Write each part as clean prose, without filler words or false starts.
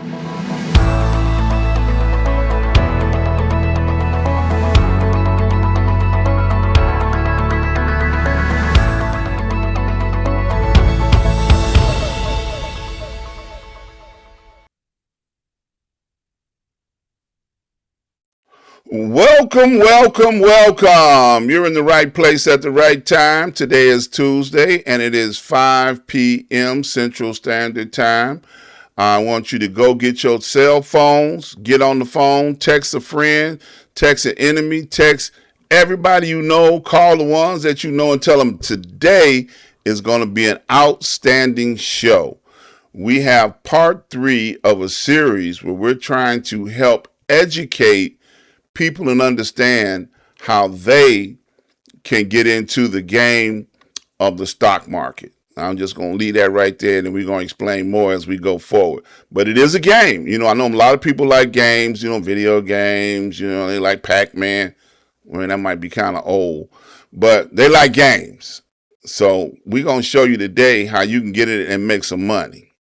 Welcome, welcome, welcome. You're in the right place at the right time. Today is Tuesday and it is 5 p.m. Central Standard Time. I want you to go get your cell phones, get on the phone, text a friend, text an enemy, text everybody you know, call the ones that you know and tell them today is going to be an outstanding show. We have part 3 of a series where we're trying to help educate people and understand how they can get into the game of the stock market. I'm just going to leave that right there, and then we're going to explain more as we go forward. But it is a game. I know a lot of people like games, video games, they like Pac-Man. Well, that might be kind of old, but they like games. So we're going to show you today how you can get it and make some money.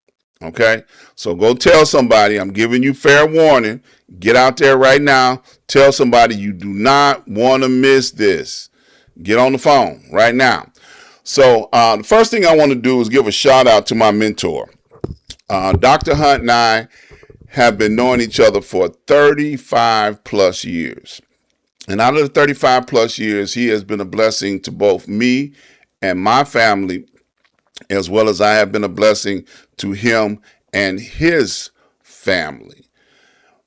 Okay, so go tell somebody. I'm giving you fair warning. Get out there right now. Tell somebody you do not want to miss this. Get on the phone right now. So the first thing I want to do is give a shout out to my mentor. Dr. Hunt and I have been knowing each other for 35 plus years. And out of the 35 plus years, he has been a blessing to both me and my family, as well as I have been a blessing to him and his family.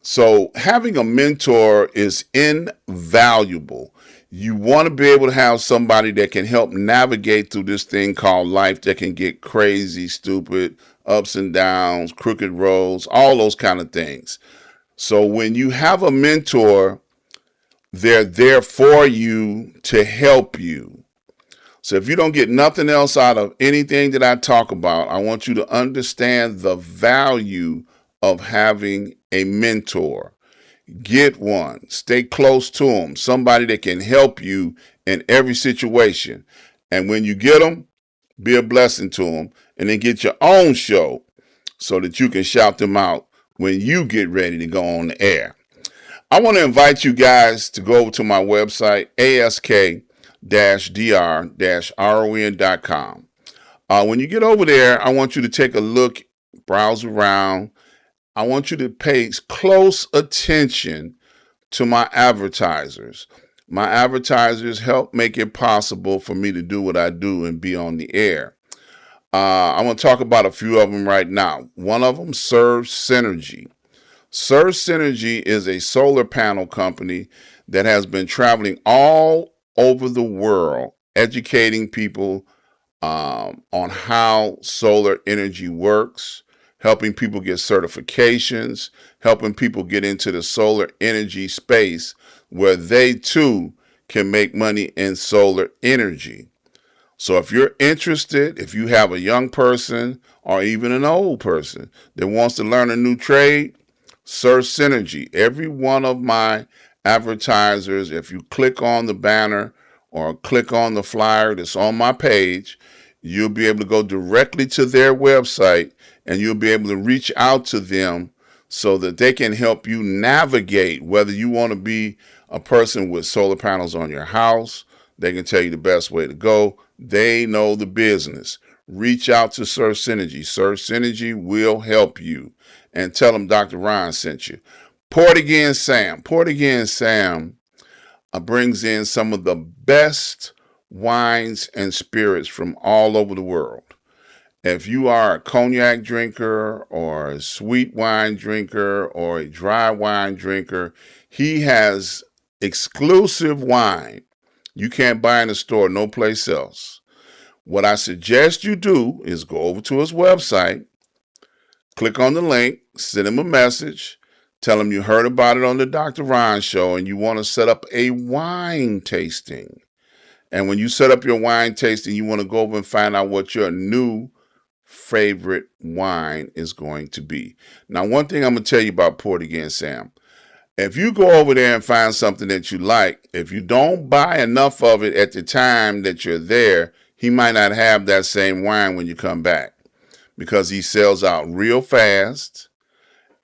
So having a mentor is invaluable. You want to be able to have somebody that can help navigate through this thing called life that can get crazy, stupid, ups and downs, crooked roads, all those kind of things. So when you have a mentor, they're there for you to help you. So if you don't get nothing else out of anything that I talk about, I want you to understand the value of having a mentor. Get one. Stay close to them. Somebody that can help you in every situation. And when you get them, be a blessing to them. And then get your own show so that you can shout them out when you get ready to go on the air. I want to invite you guys to go over to my website, ask-dr-ron.com. When you get over there, I want you to take a look, browse around. I want you to pay close attention to my advertisers. My advertisers help make it possible for me to do what I do and be on the air. I want to talk about a few of them right now. One of them, Serve Synergy. Serve Synergy is a solar panel company that has been traveling all over the world, educating people on how solar energy works, helping people get certifications, helping people get into the solar energy space where they too can make money in solar energy. So if you're interested, if you have a young person or even an old person that wants to learn a new trade, Serve Synergy. Every one of my advertisers, if you click on the banner or click on the flyer that's on my page, you'll be able to go directly to their website and you'll be able to reach out to them so that they can help you navigate whether you want to be a person with solar panels on your house. They can tell you the best way to go. They know the business. Reach out to Serve Synergy. Serve Synergy will help you. And tell them Dr. Ron sent you. Port Again Sam. Port Again Sam brings in some of the best wines and spirits from all over the world. If you are a cognac drinker or a sweet wine drinker or a dry wine drinker, he has exclusive wine you can't buy in the store, no place else. What I suggest you do is go over to his website, click on the link, send him a message, tell him you heard about it on the Dr. Ron show and you want to set up a wine tasting. And when you set up your wine tasting, you want to go over and find out what your new favorite wine is going to be. Now, one thing I'm going to tell you about Port Again Sam. If you go over there and find something that you like, if you don't buy enough of it at the time that you're there, he might not have that same wine when you come back because he sells out real fast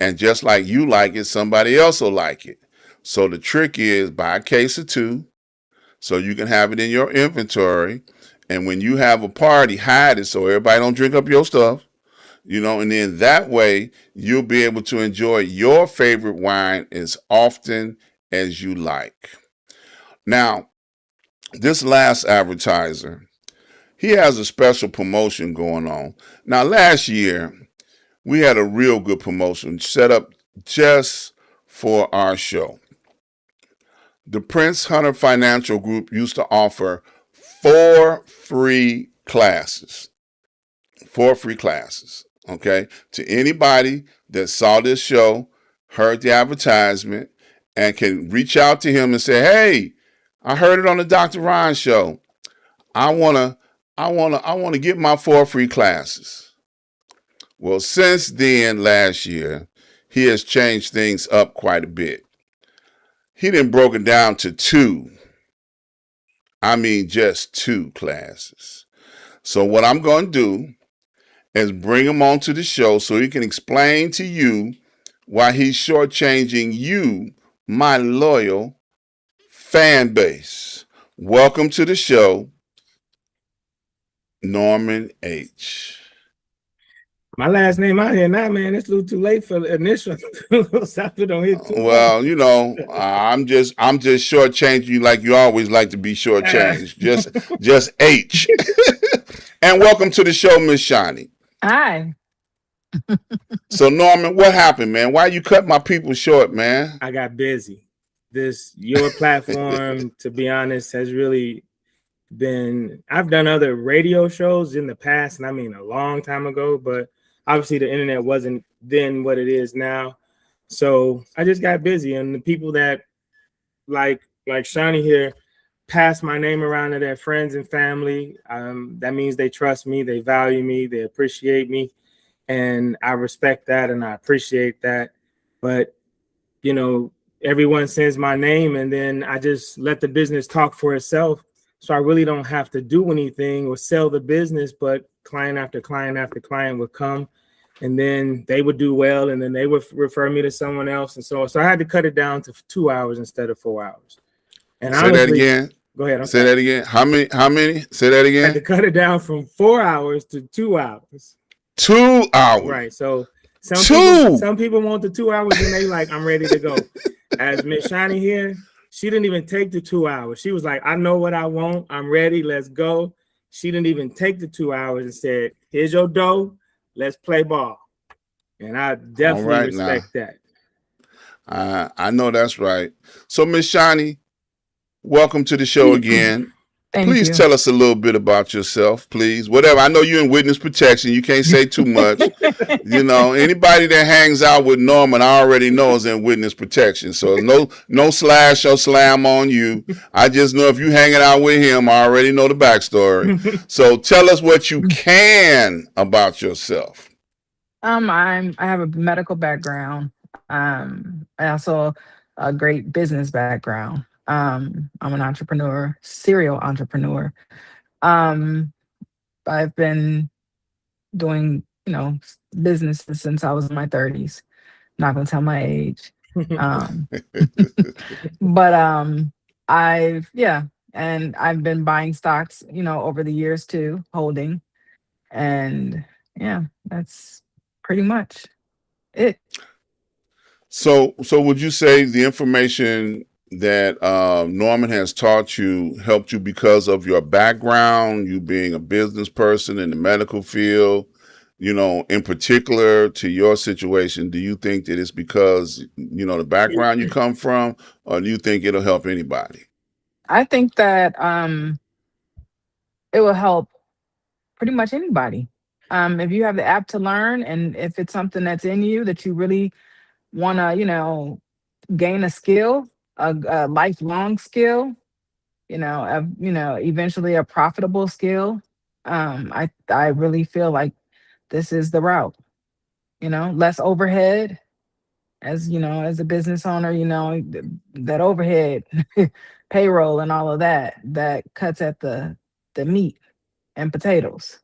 And just like you like it, somebody else will like it. So the trick is buy a case of two so you can have it in your inventory. And when you have a party, hide it so everybody don't drink up your stuff. And then that way you'll be able to enjoy your favorite wine as often as you like. Now, this last advertiser, he has a special promotion going on. Now, last year, we had a real good promotion set up just for our show. The Prince Hunter Financial Group used to offer 4 free classes. 4 free classes, okay, to anybody that saw this show, heard the advertisement, and can reach out to him and say, "Hey, I heard it on the Dr.Ron show. I wanna get my 4 free classes." Well, since then, last year, he has changed things up quite a bit. He done broke it down to 2. I mean, just 2 classes. So what I'm going to do is bring him onto the show so he can explain to you why he's shortchanging you, my loyal fan base. Welcome to the show, Norman H. My last name out here now, man. It's a little too late for the initial. Something don't hit too Well, I'm just shortchanging you like you always like to be shortchanged. Just H. And welcome to the show, Miss Shani. Hi. So Norman, what happened, man? Why you cut my people short, man? I got busy. Your platform, to be honest, has really been. I've done other radio shows in the past, and I mean a long time ago, but obviously the internet wasn't then what it is now. So I just got busy, and the people that like Shani here pass my name around to their friends and family. That means they trust me, they value me, they appreciate me, and I respect that and I appreciate that. But everyone sends my name, and then I just let the business talk for itself. So I really don't have to do anything or sell the business, but client after client after client would come, and then they would do well, and then they would refer me to someone else, and so on. So I had to cut it down to 2 hours instead of 4 hours. And say that again. Go ahead. Say that again. How many? Say that again. I had to cut it down from 4 hours to 2 hours. 2 hours. Right. So some people want the 2 hours and they like, I'm ready to go. As Miss Shani here, she didn't even take the 2 hours. She was like, I know what I want. I'm ready. Let's go. She didn't even take the 2 hours and said, here's your dough. Let's play ball. And I definitely respect that. I know that's right. So Miss Shani, welcome to the show again. Please tell us a little bit about yourself, please. Whatever. I know you're in witness protection. You can't say too much. Anybody that hangs out with Norman, I already know is in witness protection. So no slash or slam on you. I just know if you hanging out with him, I already know the backstory. So tell us what you can about yourself. I have a medical background. I also a great business background. I'm an entrepreneur, serial entrepreneur. I've been doing, businesses since I was in my 30s. Not gonna tell my age. But I've been buying stocks, over the years too, holding. And yeah, that's pretty much it. So would you say the information that Norman has taught you helped you because of your background, you being a business person in the medical field, in particular to your situation? Do you think that it's because, the background you come from, or do you think it'll help anybody? I think that it will help pretty much anybody. If you have the app to learn, and if it's something that's in you that you really want to, gain a skill, a lifelong skill, eventually a profitable skill. I really feel like this is the route. Less overhead. As as a business owner, that overhead, payroll, and all of that cuts at the meat and potatoes.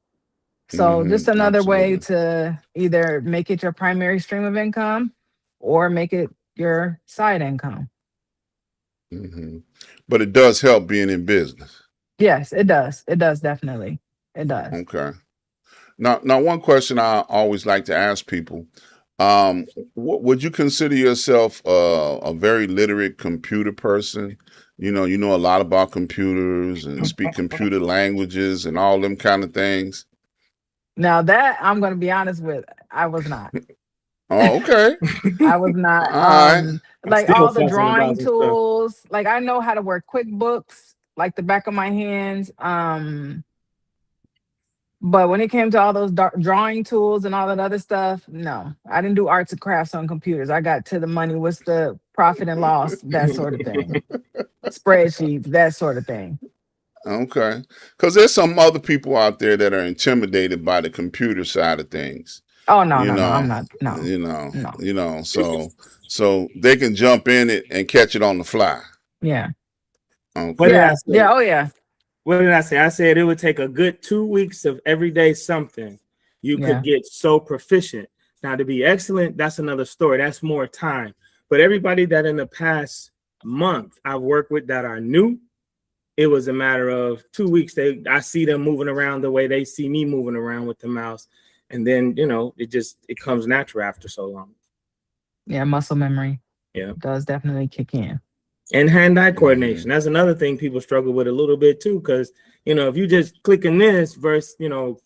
So just another way to either make it your primary stream of income, or make it your side income. Hmm. But it does help being in business. Yes, it does. It does definitely. It does. Okay. Now, one question I always like to ask people: would you consider yourself a very literate computer person? You know a lot about computers and speak computer languages and all them kind of things. Now that I'm going to be honest with, I was not. Oh, okay. I was not. All right. I'm Like still all the fussing drawing about some stuff. tools. Like I know how to work QuickBooks, like the back of my hands. But when it came to all those drawing tools and all that other stuff, no, I didn't do arts and crafts on computers. I got to the money. What's the profit and loss? That sort of thing. Spreadsheets, that sort of thing. Okay. Because there's some other people out there that are intimidated by the computer side of things. Oh no, You no, no! know, I'm not. No, no. so they can jump in it and catch it on the fly. Yeah. What did Okay. I Yeah. say? Yeah. Oh yeah. What did I say? I said it would take a good 2 weeks of everyday something. You Yeah. could get so proficient. Now, to be excellent, that's another story. That's more time. But everybody that in the past month I've worked with that are new, it was a matter of 2 weeks. I see them moving around the way they see me moving around with the mouse. And then, it comes natural after so long. Yeah. Muscle memory. Yeah. Does definitely kick in. And hand-eye coordination. That's another thing people struggle with a little bit too, because if you just clicking this versus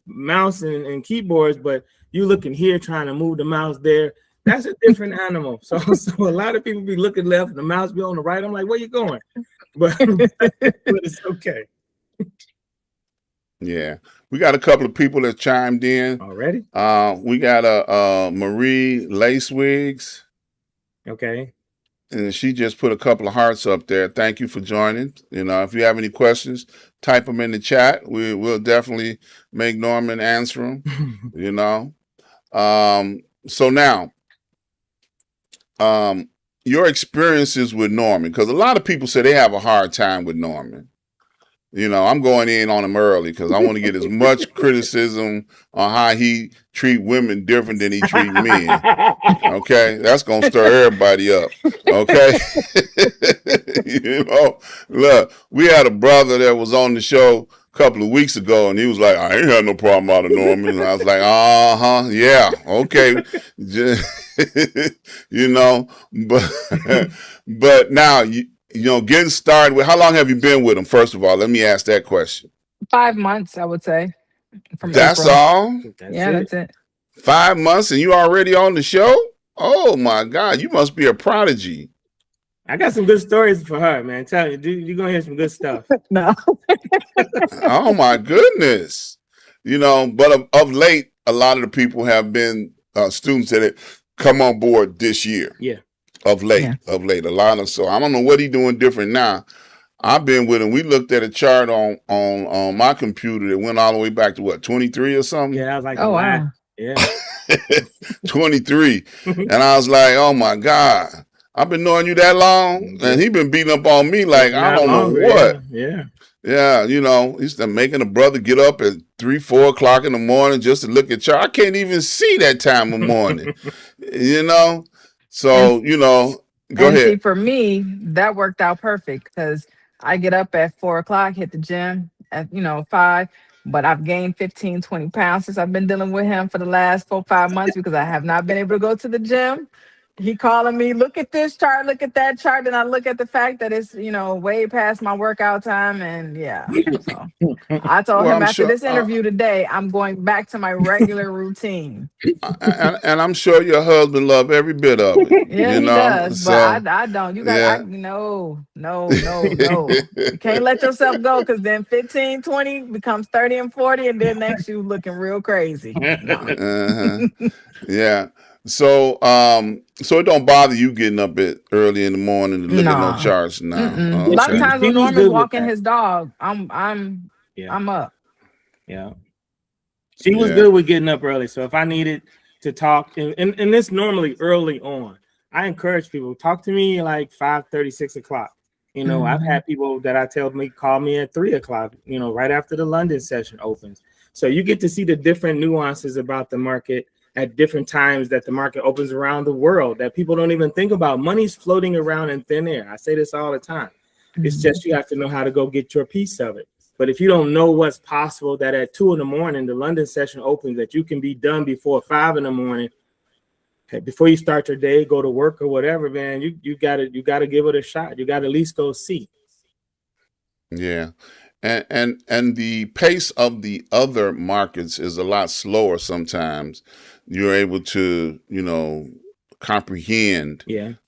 mouse and keyboards, but you looking here trying to move the mouse there, that's a different animal. So a lot of people be looking left, the mouse be on the right. I'm like, where you going? But it's okay. Yeah, we got a couple of people that chimed in Already. We got a Marie Lacewigs. Okay. And she just put a couple of hearts up there. Thank you for joining. If you have any questions, type them in the chat. We'll definitely make Norman answer them. So now, your experiences with Norman, because a lot of people say they have a hard time with Norman. I'm going in on him early because I want to get as much criticism on how he treat women different than he treat men. Okay, that's gonna stir everybody up. Okay, look, we had a brother that was on the show a couple of weeks ago, and he was like, "I ain't had no problem out of Norman." And I was like, yeah, okay, but now getting started with, how long have you been with him? First of all, let me ask that question. 5 months, I would say. From That's April. all? That's it. 5 months and you already on the show? Oh my God, you must be a prodigy. I got some good stories for her, man. Tell you, you're gonna hear some good stuff. No. Oh my goodness. But of late, a lot of the people have been students that have come on board this year. Yeah. Of late, a lot of, so I don't know what he's doing different now. I've been with him. We looked at a chart on my computer that went all the way back to what, 23 or something? Yeah, I was like, oh wow. Yeah. 23. And I was like, oh my God, I've been knowing you that long? And he been beating up on me like, I don't know what. Yeah. Yeah, he's making a brother get up at 3, 4 o'clock in the morning just to look at chart. I can't even see that time of morning, So, go ahead. See, for me, that worked out perfect because I get up at 4 o'clock, hit the gym at 5, but I've gained 15, 20 pounds since I've been dealing with him for the last 4, 5 months because I have not been able to go to the gym. He calling me, look at this chart, look at that chart, and I look at the fact that it's way past my workout time, and so I told him after this interview today, I'm going back to my regular routine. And I'm sure your husband love every bit of it. Yeah, he does, but I don't. You got no. You can't let yourself go because then 15, 20 becomes 30 and 40, and then next you looking real crazy. No. Yeah. So it don't bother you getting up early in the morning to look at no charts now. A lot of times when Norman's walking his dog, I'm up. Yeah. She was good with getting up early. So if I needed to talk, and this normally early on, I encourage people, talk to me like 5:30, 6 o'clock. I've had people that I tell me call me at 3 o'clock, right after the London session opens. So you get to see the different nuances about the market at different times that the market opens around the world that people don't even think about. Money's floating around in thin air. I say this all the time. It's just you have to know how to go get your piece of it. But if you don't know what's possible, that at 2 a.m, the London session opens, that you can be done before 5 a.m, before you start your day, go to work or whatever, man, you gotta give it a shot. You gotta at least go see. Yeah. And the pace of the other markets is a lot slower sometimes. You're able to, comprehend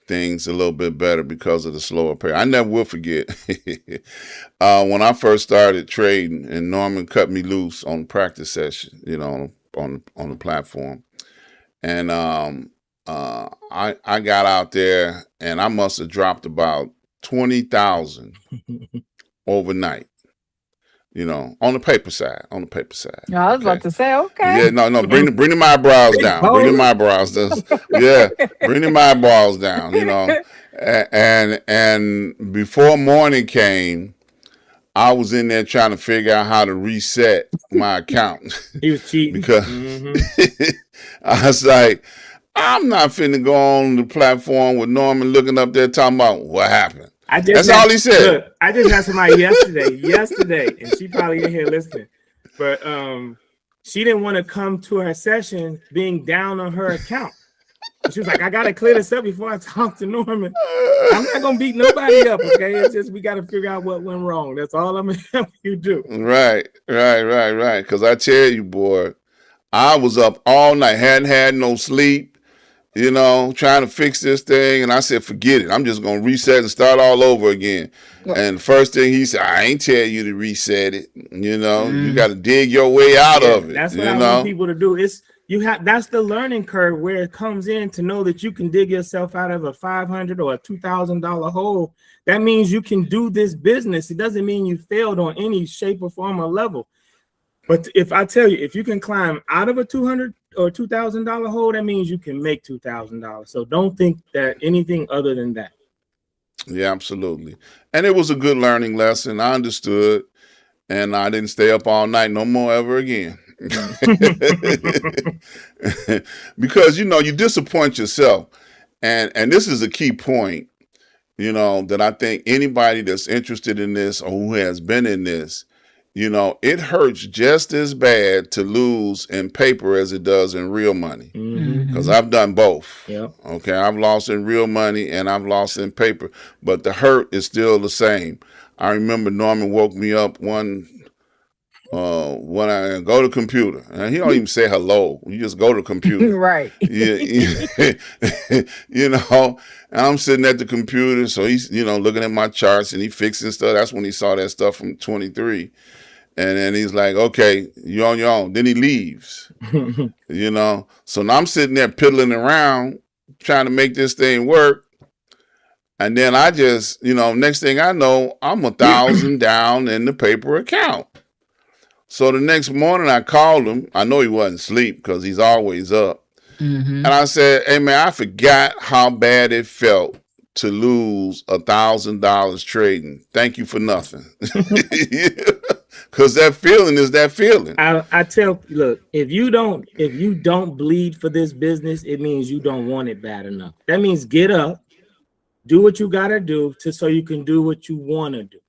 things a little bit better because of the slower pace. I never will forget when I first started trading and Norman cut me loose on the practice session, on the platform. And I got out there and I must have dropped about 20,000 overnight. On the paper side. Yeah, I was about to say, okay. Yeah, no, bring them eyebrows down. Bring them eyebrows down. Yeah, bring them eyebrows down. And before morning came, I was in there trying to figure out how to reset my account. He was cheating because I was like, I'm not finna go on the platform with Norman looking up there talking about what happened. That's all he said. Look, I just had somebody yesterday, and she probably in here listening, but she didn't want to come to her session being down on her account. She was like, I gotta clear this up before I talk to Norman. I'm not gonna beat nobody up, okay? It's just we gotta figure out what went wrong. That's all I'm gonna help you do. Right. Because I tell you, boy, I was up all night, hadn't had no sleep. Trying to fix this thing. And I said, forget it. I'm just going to reset and start all over again. Yeah. And the first thing he said, I ain't tell you to reset it. You got to dig your way out of it. That's what I want people to do. That's the learning curve where it comes in to know that you can dig yourself out of a $500 or a $2,000 hole. That means you can do this business. It doesn't mean you failed on any shape or form or level. But if I tell you, if you can climb out of a $200 or $2,000 hole, that means you can make $2,000. So don't think that anything other than that. Yeah, absolutely. And it was a good learning lesson. I understood, and I didn't stay up all night no more ever again. Because you disappoint yourself, and this is a key point. That I think anybody that's interested in this or who has been in this. It hurts just as bad to lose in paper as it does in real money. Because I've done both. Yep. Okay, I've lost in real money and I've lost in paper, but the hurt is still the same. I remember Norman woke me up when I go to the computer, and he don't even say hello. You just go to the computer, right? And I'm sitting at the computer, so he's looking at my charts and he fixing stuff. That's when he saw that stuff from 23. And then he's like, okay, you're on your own. Then he leaves, So now I'm sitting there piddling around trying to make this thing work. And then I just, next thing I know, I'm 1,000 down in the paper account. So the next morning I called him. I know he wasn't asleep because he's always up. And I said, hey, man, I forgot how bad it felt to lose $1,000 trading. Thank you for nothing. Because that feeling is that feeling. I tell, look, if you don't bleed for this business, it means you don't want it bad enough. That means get up, do what you got to do so you can do what you want to do.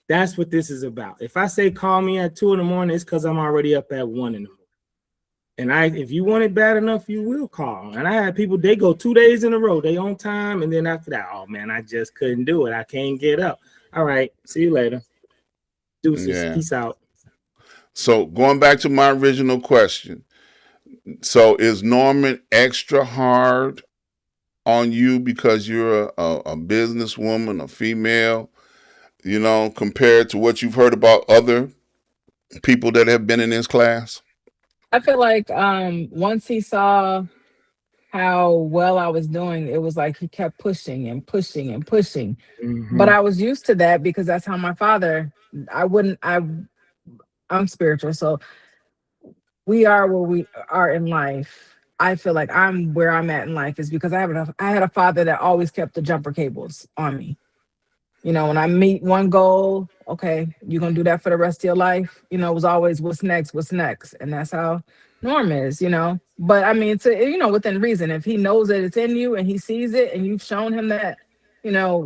That's what this is about. If I say call me at 2 a.m, it's because I'm already up at 1 a.m. And if you want it bad enough, you will call. And I had people, they go 2 days in a row, they on time, and then after that, oh man, I just couldn't do it. I can't get up. All right, see you later. Deuces. Yeah. Peace out. So going back to my original question. So is Norman extra hard on you because you're a businesswoman, a female, compared to what you've heard about other people that have been in this class? I feel like once he saw how well I was doing, it was like he kept pushing and pushing and pushing. But I was used to that because that's how my father, I'm spiritual. So we are where we are in life. I feel like I'm where I'm at in life is because I had a father that always kept the jumper cables on me. When I meet one goal, okay, you're going to do that for the rest of your life. It was always what's next. And that's how norm is, But I mean, within reason. If he knows that it's in you and he sees it and you've shown him that,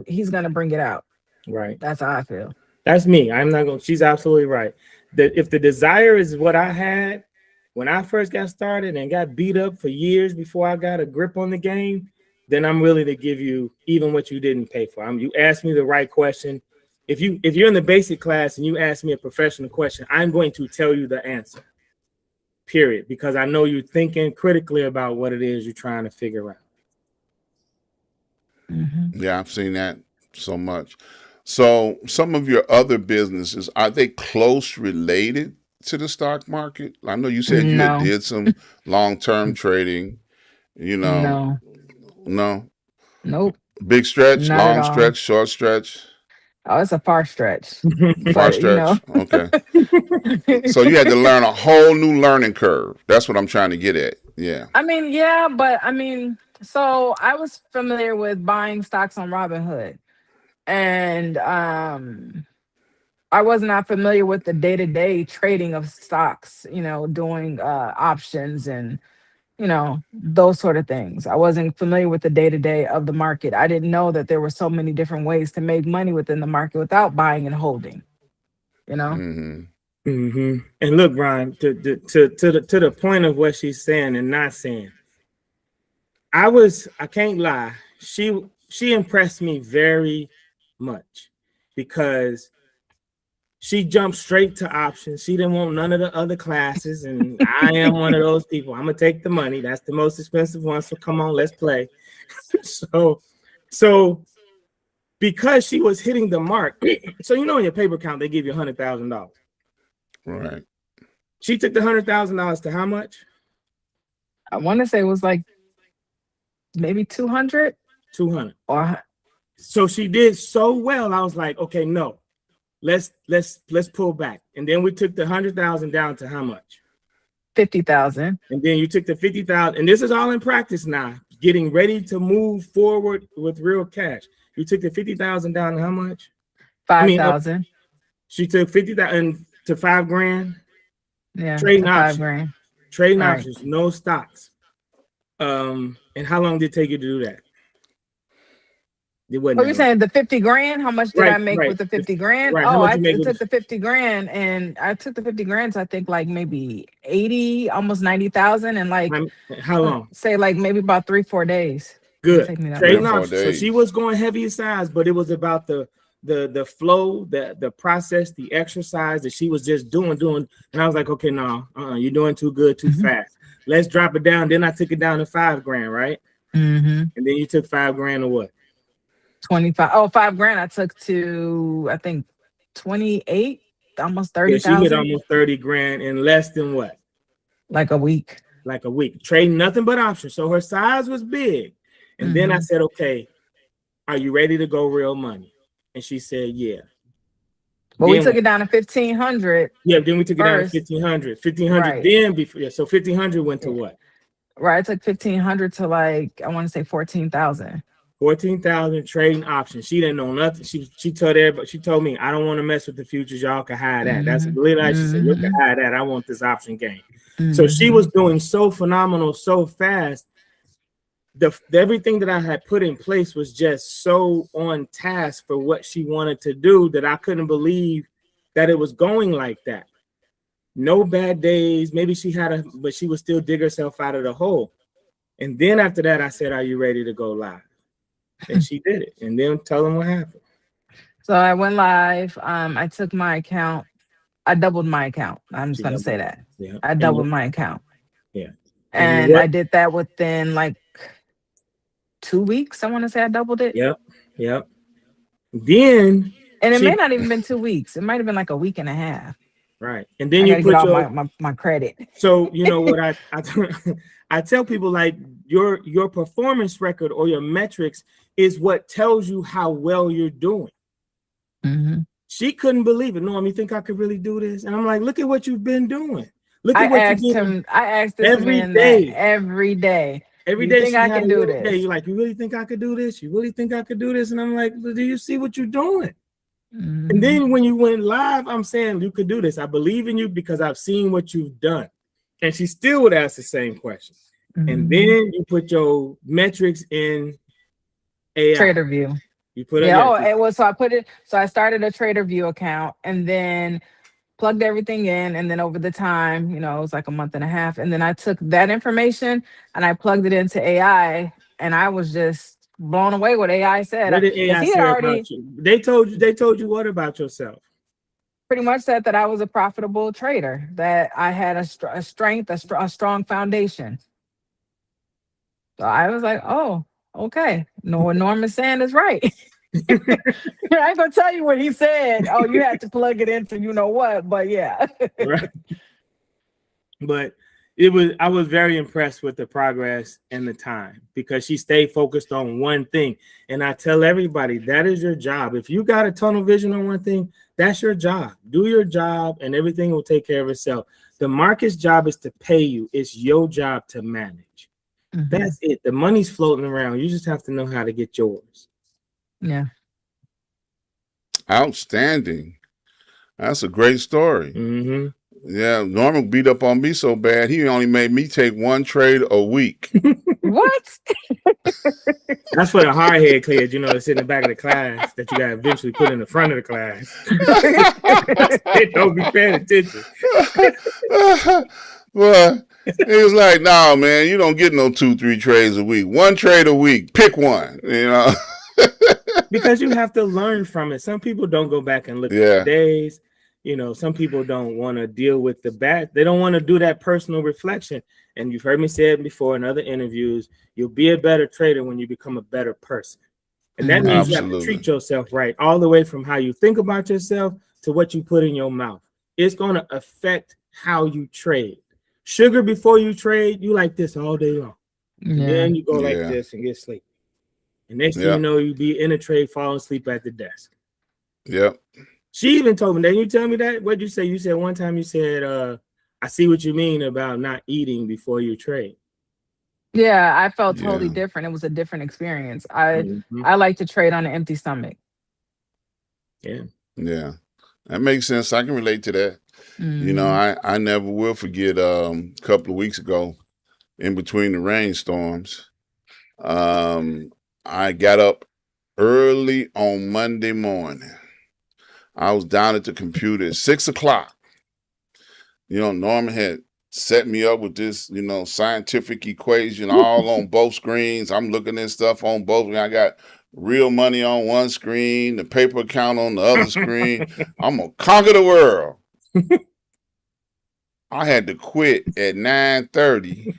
he's gonna bring it out. Right. That's how I feel. That's me. I'm not going. She's absolutely right. That if the desire is what I had when I first got started and got beat up for years before I got a grip on the game, then I'm willing to give you even what you didn't pay for. You asked me the right question. If you're in the basic class and you ask me a professional question, I'm going to tell you the answer. Period. Because I know you're thinking critically about what it is you're trying to figure out. Mm-hmm. Yeah, I've seen that so much. So some of your other businesses, are they close related to the stock market? I know you said you had No, did some long-term trading, you know. no, No. nope, Big stretch, not at long all. stretch, short stretch, Oh, it's a far stretch, far but stretch. Okay. So you had to learn a whole new learning curve. That's what I'm trying to get at. Yeah. I mean, yeah, but I mean, so I was familiar with buying stocks on Robinhood, and I was not familiar with the day-to-day trading of stocks, doing options and those sort of things. I wasn't familiar with the day-to-day of the market. I didn't know that there were so many different ways to make money within the market without buying and holding, you know? Mm-hmm. Mm-hmm. And look, Ron, to the point of what she's saying and not saying, I can't lie, she impressed me very much because she jumped straight to options. She didn't want none of the other classes, and I am one of those people. I'm gonna take the money. That's the most expensive one. So come on, let's play. so because she was hitting the mark, so in your paper count they give you $100,000. Right. She took the $100,000 to how much? I want to say it was like maybe 200 200. or So she did so well. I was like, okay, no, let's pull back. And then we took the 100,000 down to how much? 50,000. And then you took the 50,000. And this is all in practice now, getting ready to move forward with real cash. You took the 50,000 down to how much? 5,000. She took 50,000 to $5,000. Yeah, Trading to options. 5,000. Trading Right. options, no stocks. And how long did it take you to do that? It wasn't. Oh, you're saying the 50 grand? How much did I make with the 50 grand? Right. Oh, I took the 50 grand and I took the 50 grand to I think like maybe 80, almost 90,000 and like how long? Say like maybe about 3-4 days. Good. Trading 3 or 4 options. So days. she was going heavy size, but it was about the flow, the process, the exercise that she was just doing. And I was like, okay, no, you're doing too good, too fast. Let's drop it down. Then I took it down to $5,000, right? Mm-hmm. And then you took $5,000 or what? 25. Oh, $5,000 I took to I think 28, almost 30,000. Yeah, she hit almost 30 grand in less than what? Like a week. Trading nothing but options. So her size was big. And then I said, okay, are you ready to go real money? And she said, yeah. But we took it down to 1,500. Yeah, then we took it down to 1,500. 1,500 right. Then before, yeah. So 1,500 went to what? Right, I took 1,500 to like I want to say 14,000. 14,000 trading options. She didn't know nothing. She told everybody. She told me, I don't want to mess with the futures. Y'all can hide that. That's really nice. She said, you can hide that. I want this option game. So she was doing so phenomenal, so fast. Everything that I had put in place was just so on task for what she wanted to do that I couldn't believe that it was going like that. No bad days. Maybe she had but she would still dig herself out of the hole. And then after that, I said, are you ready to go live? And she did it. And then tell them what happened. So I went live. I took my account. I doubled my account. I'm just going to say that. Yeah. I doubled my account. Yeah. And I did that within like 2 weeks. I want to say I doubled it. Yep. Then. And it may not even been 2 weeks. It might have been like a week and a half. Right. And then you put all my credit. So, you know what I tell people, like your performance record or your metrics is what tells you how well you're doing. Mm-hmm. She couldn't believe it. No, you think I could really do this? And I'm like, look at what you've been doing. Look at what you're doing. I asked this every man day. Every day. Every day. Think I can do this? You're like, you really think I could do this? You really think I could do this? And I'm like, well, do you see what you're doing? Mm-hmm. And then when you went live, I'm saying you could do this. I believe in you because I've seen what you've done. and she still would ask the same question. And then you put your metrics in AI. Trader View. You put it was so I started a Trader View account and then plugged everything in, and then over the time, it was like a month and a half, and then I took that information and I plugged it into AI, and I was just blown away what AI said. What did AI say about you? They told you what about yourself? Pretty much said that I was a profitable trader, that I had a strong foundation. So I was like, oh, okay. No, what Norm is saying is right. I ain't gonna tell you what he said. Oh, you had to plug it into you know what, but yeah. Right. But I was very impressed with the progress and the time, because she stayed focused on one thing. And I tell everybody, that is your job. If you got a tunnel vision on one thing, that's your job. Do your job and everything will take care of itself. The market's job is to pay you. It's your job to manage. That's it. The money's floating around. You just have to know how to get yours. Yeah. Outstanding. That's a great story. Mm-hmm. Yeah, Norman beat up on me so bad, he only made me take one trade a week. What? That's for the hard head kids, that's in the back of the class that you got to eventually put in the front of the class. They don't be paying attention. Well, it was like, no, man, you don't get no 2-3 trades a week. One trade a week. Pick one, Because you have to learn from it. Some people don't go back and look at the days. Some people don't want to deal with the bad. They don't want to do that personal reflection. And you've heard me say it before in other interviews. You'll be a better trader when you become a better person. And that means you have to treat yourself right, all the way from how you think about yourself to what you put in your mouth. It's going to affect how you trade. Sugar before you trade, you like this all day long. And then you go like this and get sleepy. And next thing you know, you be in a trade, falling asleep at the desk. Yep. She even told me, didn't you tell me that? What'd you say? You said one time, you said, I see what you mean about not eating before you trade. Yeah, I felt totally different. It was a different experience. I like to trade on an empty stomach. Yeah. Yeah. That makes sense. I can relate to that. I never will forget a couple of weeks ago, in between the rainstorms, I got up early on Monday morning. I was down at the computer at 6 o'clock. Norman had set me up with this, scientific equation all on both screens. I'm looking at stuff on both. I got real money on one screen, the paper account on the other screen. I'm going to conquer the world. I had to quit at 9:30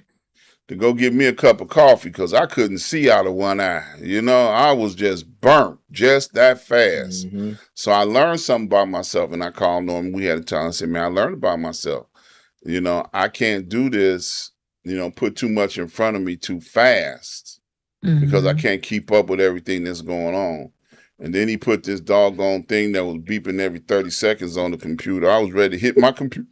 to go get me a cup of coffee because I couldn't see out of one eye. I was just burnt just that fast. So I learned something about myself, and I called Norman. We had a time. I said, man, I learned about myself. I can't do this, put too much in front of me too fast because I can't keep up with everything that's going on. And then he put this doggone thing that was beeping every 30 seconds on the computer. I was ready to hit my computer.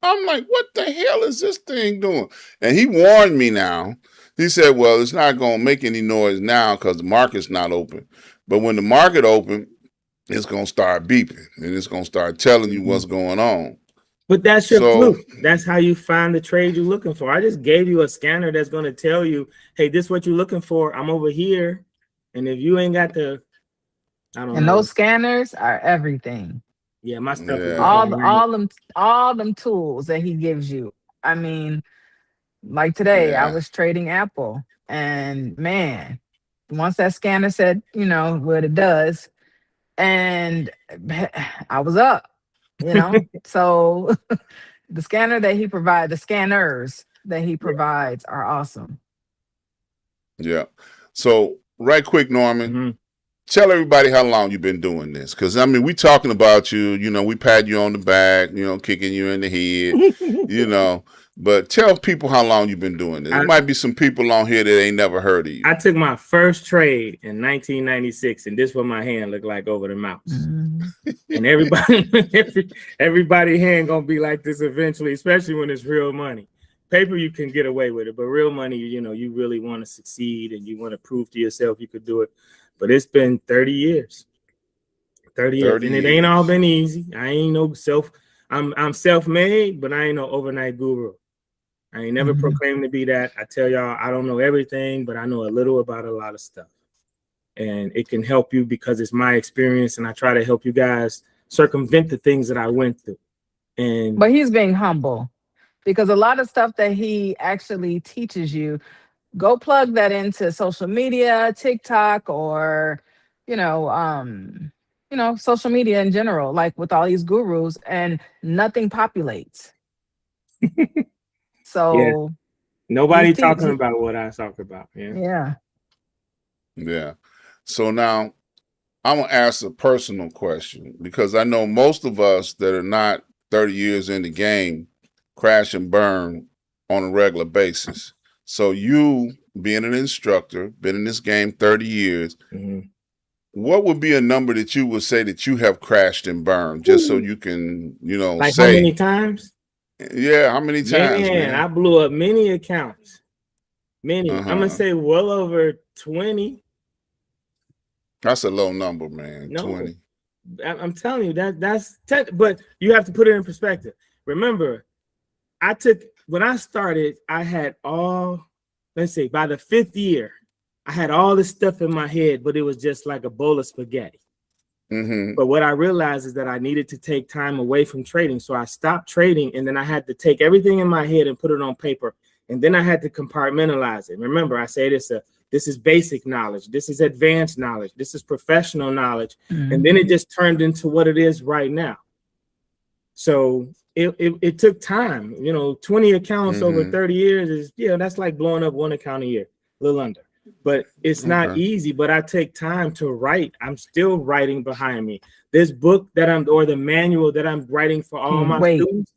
I'm like, what the hell is this thing doing? And he warned me now. He said, well, it's not going to make any noise now because the market's not open. But when the market open, it's going to start beeping and it's going to start telling you what's going on. But that's your clue. That's how you find the trade you're looking for. I just gave you a scanner that's going to tell you, hey, this is what you're looking for. I'm over here. And if you ain't got the, I don't know. And those scanners are everything. Yeah, my stuff is all them tools that he gives you. I mean, like today, I was trading Apple, and man, once that scanner said, what it does, and I was up, So the scanner that he provides, the scanners that he provides are awesome. Yeah. So right quick, Norman. Tell everybody how long you've been doing this. Because, we talking about you, we pat you on the back, kicking you in the head, But tell people how long you've been doing this. There might be some people on here that ain't never heard of you. I took my first trade in 1996, and this is what my hand looked like over the mouse. And everybody hand going to be like this eventually, especially when it's real money. Paper, you can get away with it, but real money, you really want to succeed and you want to prove to yourself you could do it. But it's been 30 years. 30 years. And it ain't all been easy. I ain't no I'm self-made, but I ain't no overnight guru. I ain't never proclaimed to be that. I tell y'all, I don't know everything, but I know a little about a lot of stuff. And it can help you because it's my experience, and I try to help you guys circumvent the things that I went through. But he's being humble because a lot of stuff that he actually teaches you, go plug that into social media, TikTok, or you know, social media in general, like with all these gurus, and nothing populates. Yeah, So nobody talking about what I talk about. Yeah. Yeah. So now I'm gonna ask a personal question because I know most of us that are not 30 years in the game crash and burn on a regular basis. So you being an instructor, been in this game 30 years, what would be a number that you would say that you have crashed and burned, just so you can, like say how many times? Yeah, how many times, man? I blew up many accounts. Many. I'm gonna Uh-huh. say well over 20. That's a low number, man. No, 20. I'm telling you that's but you have to put it in perspective. Remember, when I started, I had let's say by the 5th year, I had all this stuff in my head, but it was just like a bowl of spaghetti. But what I realized is that I needed to take time away from trading. So I stopped trading, and then I had to take everything in my head and put it on paper. And then I had to compartmentalize it. Remember, I say this is basic knowledge. This is advanced knowledge. This is professional knowledge. And then it just turned into what it is right now. So it took time. 20 accounts over 30 years is, that's like blowing up one account a year, a little under. But it's not easy, but I take time to write. I'm still writing behind me. This book or the manual that I'm writing for all my students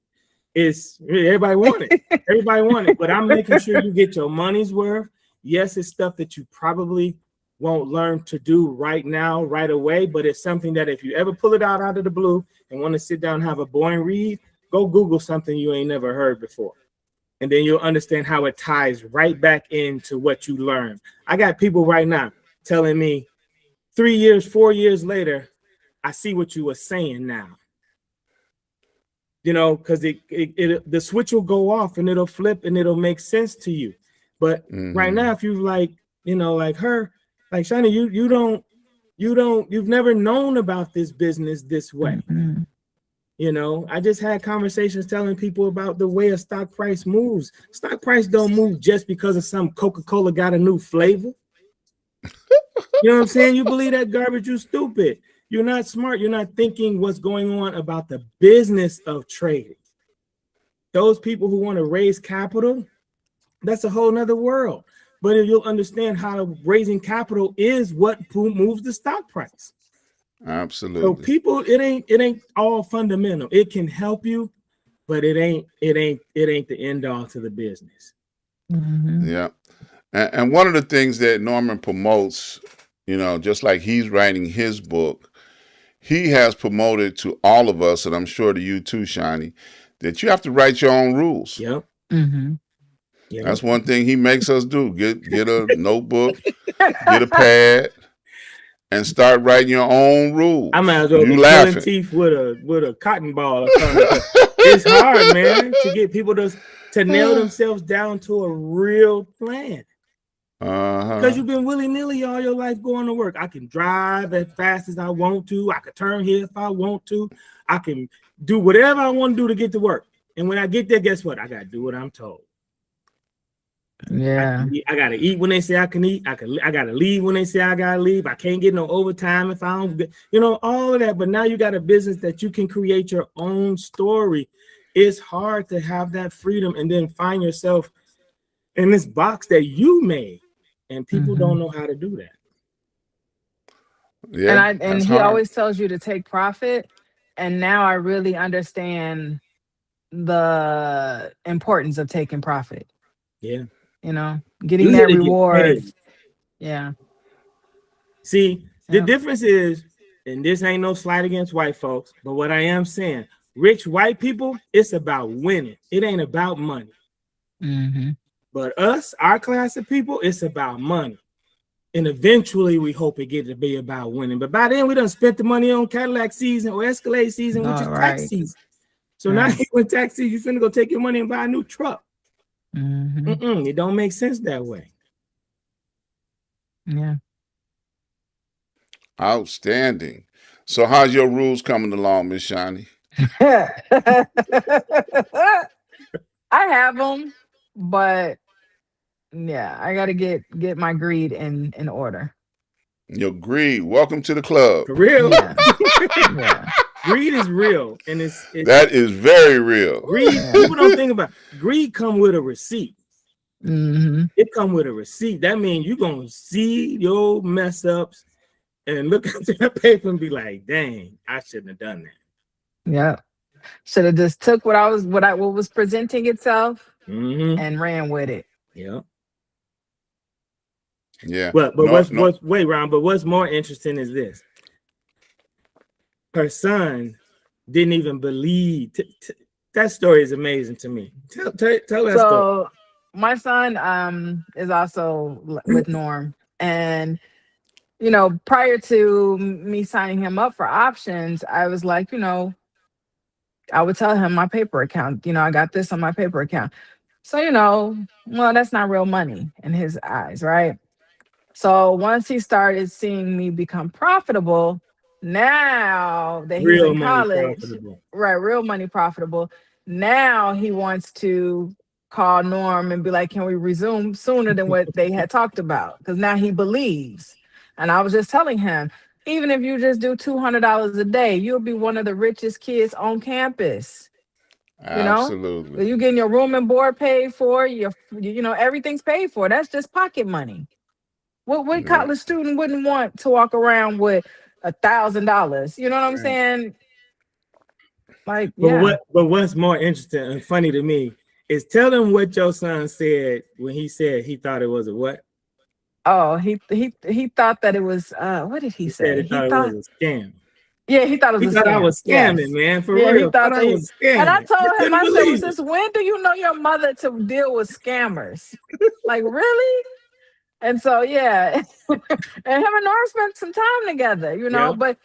is everybody want it. Everybody want it, but I'm making sure you get your money's worth. Yes, it's stuff that you probably won't learn to do right now, right away, but it's something that if you ever pull it out of the blue and want to sit down and have a boring read, go Google something you ain't never heard before. And then you'll understand how it ties right back into what you learned. I got people right now telling me 3 years, 4 years later, I see what you were saying now. Because the switch will go off and it'll flip and it'll make sense to you. But right now, if you like her, like Shani, you've never known about this business this way. I just had conversations telling people about the way a stock price moves. Stock price don't move just because of some Coca-Cola got a new flavor. You know what I'm saying? You believe that garbage, you stupid. You're not smart. You're not thinking what's going on about the business of trading. Those people who want to raise capital, that's a whole nother world. But if you'll understand how raising capital is what moves the stock price. Absolutely. So people, it ain't all fundamental. It can help you, but it ain't the end all to the business. Yeah. And one of the things that Norman promotes, just like he's writing his book, he has promoted to all of us, and I'm sure to you too, Shani, that you have to write your own rules. Yep. Yep. That's one thing he makes us do. Get a notebook, get a pad, and start writing your own rules. I might as well be pulling teeth with a cotton ball or something. It's hard, man, to get people to nail themselves down to a real plan. Because you've been willy-nilly all your life going to work. I can drive as fast as I want to. I can turn here if I want to. I can do whatever I want to do to get to work. And when I get there, guess what? I got to do what I'm told. Yeah. I got to eat when they say I can eat. I got to leave when they say I got to leave. I can't get no overtime if I don't, all of that. But now you got a business that you can create your own story. It's hard to have that freedom and then find yourself in this box that you made. And people don't know how to do that. Yeah, and he always tells you to take profit. And now I really understand the importance of taking profit. Yeah. Getting that reward. Yeah. See, the difference is, and this ain't no slight against white folks, but what I am saying, rich white people, it's about winning. It ain't about money. But us, our class of people, it's about money. And eventually we hope it get to be about winning. But by then we done spent the money on Cadillac season or Escalade season, which is tax season. So now you in taxi, you finna go take your money and buy a new truck. It don't make sense that way. Yeah. Outstanding. So how's your rules coming along, Miss Shani? I have them, but yeah, I got to get my greed in order. Your greed. Welcome to the club. For real. Yeah. Yeah. Greed is real, and that is very real. Greed. People don't think about it. Greed. Come with a receipt. It come with a receipt. That means you're gonna see your mess ups and look at that paper and be like, "Dang, I shouldn't have done that." Yeah. Should have just took what was presenting itself and ran with it. Yeah. Yeah. But wait, Ron, but what's more interesting is this. Her son didn't even believe. That story is amazing to me. Tell that story. So my son is also with Norm, and prior to me signing him up for options, I was like, I would tell him my paper account, I got this on my paper account. So, well, that's not real money in his eyes, right? So once he started seeing me become profitable, now that he's in college, right, real money profitable, now he wants to call Norm and be like, can we resume sooner than what they had talked about? Because now he believes. And I was just telling him, even if you just do $200 a day, you'll be one of the richest kids on campus. Absolutely. You getting your room and board paid for, everything's paid for. That's just pocket money. What college student wouldn't want to walk around with $1,000? You know what I'm saying? Like, but what's more interesting and funny to me is tell them what your son said when he said he thought it was a what? Oh, he thought that it was what did he say? He thought it was a scam. Yeah, he thought it was a scam. I was scamming, man. For real. He thought I was scamming. And I told him, I said, since it. when do you know your mother to deal with scammers? Like, really? And so, yeah. And him and Norm spent some time together, but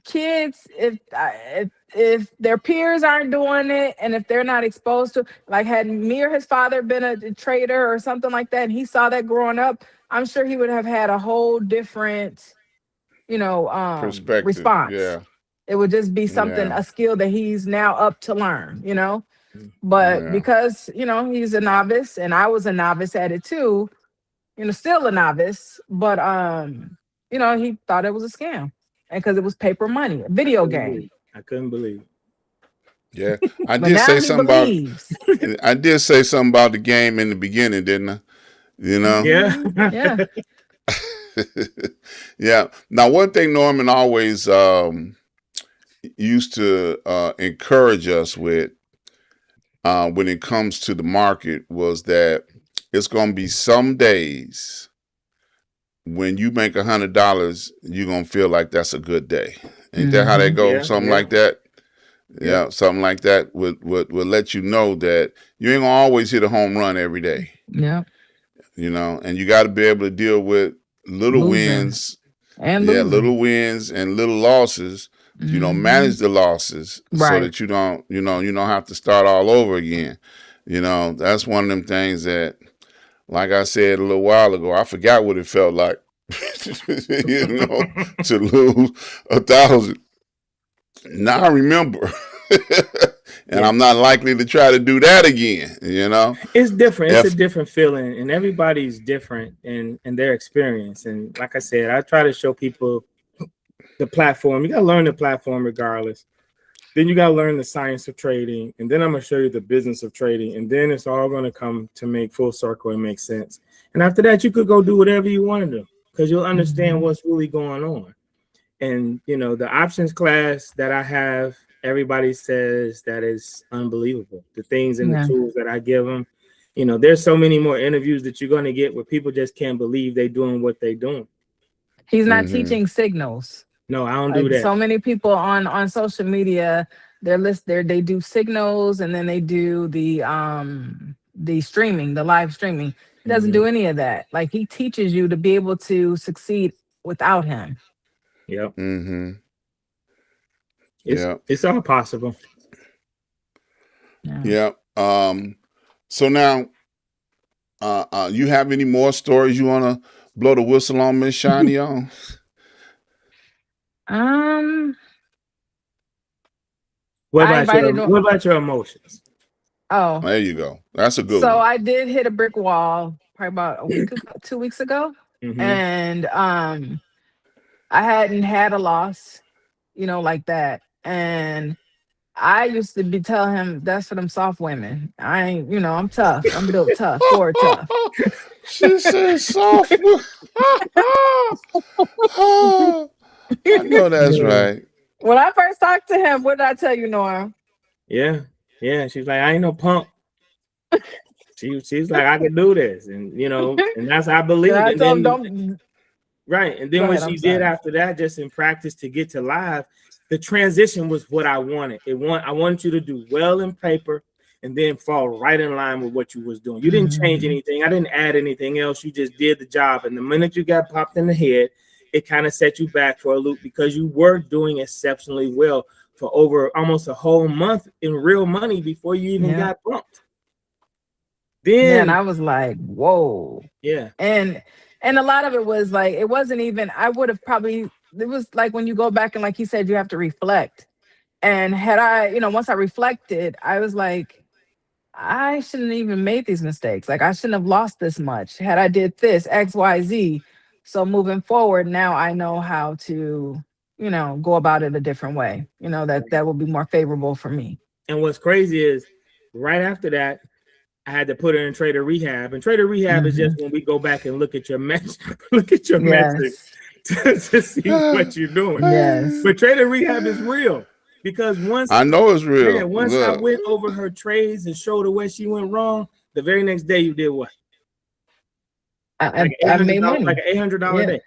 kids, if their peers aren't doing it and if they're not exposed to, like, had me or his father been a trader or something like that, and he saw that growing up, I'm sure he would have had a whole different, perspective. Response. Yeah. It would just be something, a skill that he's now up to learn, But because, he's a novice and I was a novice at it too, still a novice, but he thought it was a scam. And because it was paper money, a video game. I couldn't believe it. Yeah. I did say something about the game in the beginning, didn't I? Yeah. Yeah. Now, one thing Norman always used to encourage us with when it comes to the market was that it's going to be some days when you make $100, you're going to feel like that's a good day. Ain't that how that goes? Something like that. Yeah, something like that would let you know that you ain't gonna always hit a home run every day. Yeah. And you got to be able to deal with little wins and little wins and little losses. Manage the losses so that you don't have to start all over again. That's one of them things that, like I said a little while ago, I forgot what it felt like, to lose 1,000. Now I remember. And I'm not likely to try to do that again, It's different. It's a different feeling, and everybody's different in their experience. And like I said, I try to show people the platform. You got to learn the platform regardless. Then you got to learn the science of trading, and then I'm going to show you the business of trading, and then it's all going to come to make full circle and make sense. And after that, you could go do whatever you want to do because you'll understand what's really going on. And, the options class that I have, everybody says that is unbelievable. The things and the tools that I give them, there's so many more interviews that you're going to get where people just can't believe they're doing what they're doing. He's not teaching signals. No, I don't do that. So many people on social media, they do signals and then they do the streaming, the live streaming. He doesn't do any of that. Like, he teaches you to be able to succeed without him. Yep. It's all possible. Yeah. Yeah. So now, you have any more stories you want to blow the whistle on, Miss Shani on? Um, What I about invited. what about your emotions? Oh, There you go. That's a good so one. I did hit a brick wall probably about a week ago, 2 weeks ago, Mm-hmm. and I hadn't had a loss, like that, and I used to be telling him that's for them soft women. I ain't, I'm tough. I'm built tough, forward tough. She said soft. I know that's Yeah. right. When I first talked to him, what did I tell you, Nora? Yeah. Yeah. She's like, I ain't no punk. She's like, I can do this. And and that's I Then believed. I And told him, then don't right. And go then when ahead. she I'm did sorry. after that, just in practice to get to live, the transition was what I wanted. I wanted you to do well in paper and then fall right in line with what you was doing. You didn't change Mhm. anything. I didn't add anything else. You just did the job. And the minute you got popped in the head, it kind of set you back for a loop because you were doing exceptionally well for over almost a whole month in real money before you even Yeah. got bumped. Yeah. And Then, I was like, whoa. yeah, And a lot of it was like, it wasn't even, I would have probably, it was like when you go back and like he said, you have to reflect. And had I, once I reflected, I was like, I shouldn't even made these mistakes. Like I shouldn't have lost this much. Had I did this, X, Y, Z. So moving forward, now I know how to, go about it a different way. That will be more favorable for me. and what's crazy is right after that, I had to put her in trader rehab. And trader rehab is just Hmm. when we go back and look at your look at your metrics Yes. to see what you're doing. Yes. But trader rehab is real because I know it's real. once I Look, went over her trades and showed her where she went wrong, the very next day you did what? I, Like I eight I hundred made dollars, like money. an $800 Yeah. day.